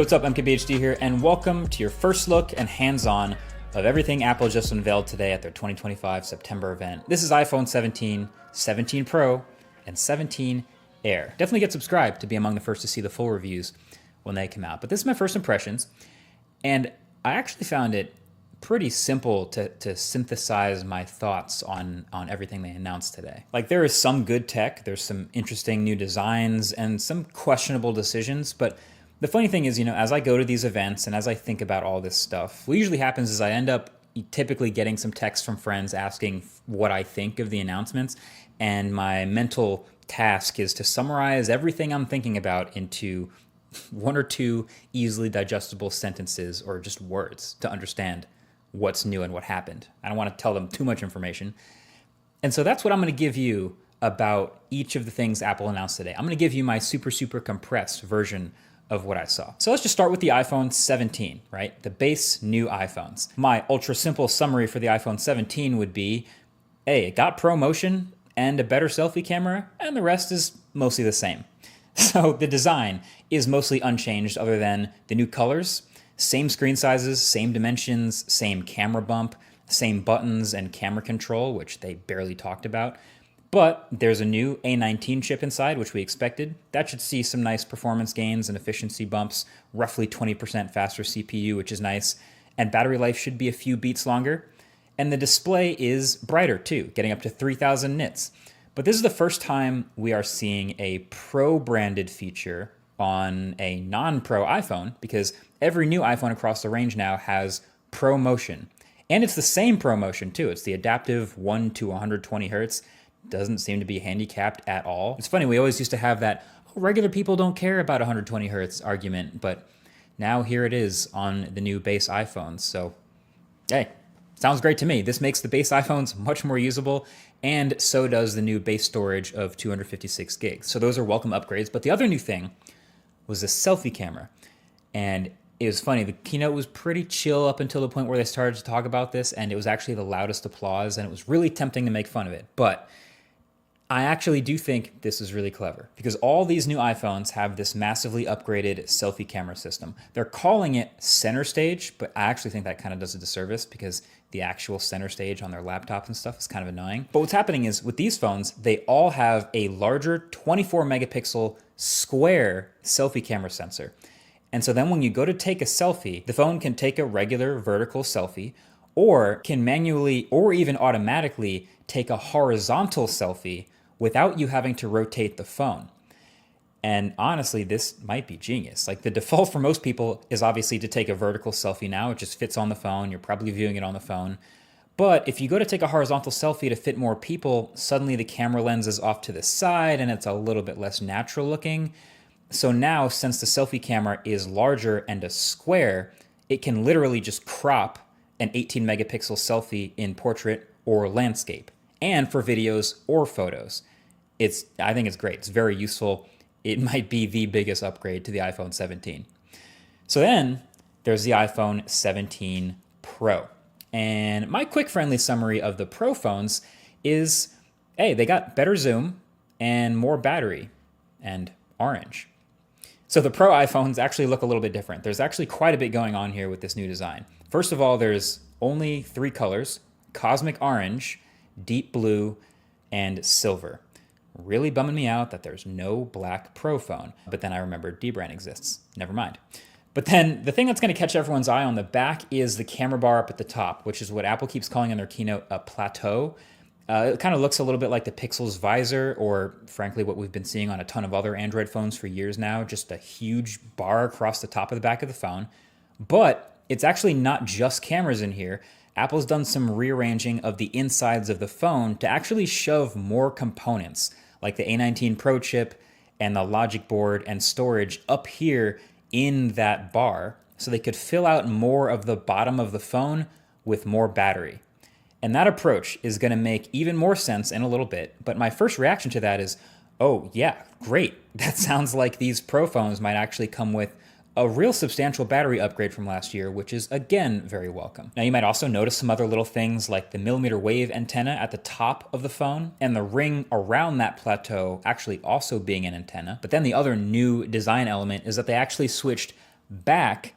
what's up? MKBHD here, and welcome to your first look and hands-on of everything Apple just unveiled today at their 2025 September event. This is iPhone 17, 17 Pro, and 17 Air. Definitely get subscribed to be among the first to see the full reviews when they come out. But this is my first impressions, and I actually found it pretty simple to synthesize my thoughts on everything they announced today. Like, there is some good tech, there's some interesting new designs, and some questionable decisions, but the funny thing is, as I go to these events and as I think about all this stuff, what usually happens is I end up typically getting some texts from friends asking what I think of the announcements, and my mental task is to summarize everything I'm thinking about into one or two easily digestible sentences or just words to understand what's new and what happened. I don't want to tell them too much information. And so that's what I'm going to give you about each of the things Apple announced today. I'm going to give you my super compressed version of what I saw. So let's just start with the iPhone 17, right? The base new iPhones. My ultra simple summary for the iPhone 17 would be, hey, it got ProMotion and a better selfie camera, and the rest is mostly the same. So the design is mostly unchanged other than the new colors, same screen sizes, same dimensions, same camera bump, same buttons and camera control, which they barely talked about. But there's a new A19 chip inside, which we expected. That should see some nice performance gains and efficiency bumps, roughly 20% faster CPU, which is nice. And battery life should be a few beats longer. And the display is brighter too, getting up to 3000 nits. But this is the first time we are seeing a Pro-branded feature on a non-Pro iPhone, because every new iPhone across the range now has ProMotion. And it's the same ProMotion too. It's the adaptive 1 to 120 hertz. Doesn't seem to be handicapped at all. It's funny, we always used to have that, regular people don't care about 120 hertz argument, but now here it is on the new base iPhones. So, hey, sounds great to me. This makes the base iPhones much more usable, and so does the new base storage of 256 gigs. So those are welcome upgrades. But the other new thing was the selfie camera. And it was funny, the keynote was pretty chill up until the point where they started to talk about this, and it was actually the loudest applause, and it was really tempting to make fun of it. But I actually do think this is really clever, because all these new iPhones have this massively upgraded selfie camera system. They're calling it Center Stage, but I actually think that kind of does a disservice, because the actual center stage on their laptops and stuff is kind of annoying. But what's happening is with these phones, they all have a larger 24 megapixel square selfie camera sensor. And so then when you go to take a selfie, the phone can take a regular vertical selfie, or can manually or even automatically take a horizontal selfie without you having to rotate the phone. And honestly, this might be genius. Like, the default for most people is obviously to take a vertical selfie now. It just fits on the phone. You're probably viewing it on the phone. But if you go to take a horizontal selfie to fit more people, suddenly the camera lens is off to the side and it's a little bit less natural looking. So now, since the selfie camera is larger and a square, it can literally just crop an 18 megapixel selfie in portrait or landscape, and for videos or photos. I think it's great. It's very useful. It might be the biggest upgrade to the iPhone 17. So then there's the iPhone 17 Pro. And my quick friendly summary of the Pro phones is, hey, they got better zoom and more battery and orange. So the Pro iPhones actually look a little bit different. There's actually quite a bit going on here with this new design. First of all, there's only 3 colors: cosmic orange, deep blue, and silver. Really bumming me out that there's no black Pro phone. But then I remembered dbrand exists. Never mind. But then the thing that's going to catch everyone's eye on the back is the camera bar up at the top, which is what Apple keeps calling in their keynote a plateau. It kind of looks a little bit like the Pixel's visor, or frankly what we've been seeing on a ton of other Android phones for years now, just a huge bar across the top of the back of the phone. But it's actually not just cameras in here. Apple's done some rearranging of the insides of the phone to actually shove more components, like the A19 Pro chip and the logic board and storage up here in that bar, so they could fill out more of the bottom of the phone with more battery. And that approach is going to make even more sense in a little bit. But my first reaction to that is, oh yeah, great. That sounds like these Pro phones might actually come with a real substantial battery upgrade from last year, which is again very welcome. Now you might also notice some other little things like the millimeter wave antenna at the top of the phone and the ring around that plateau actually also being an antenna. But then the other new design element is that they actually switched back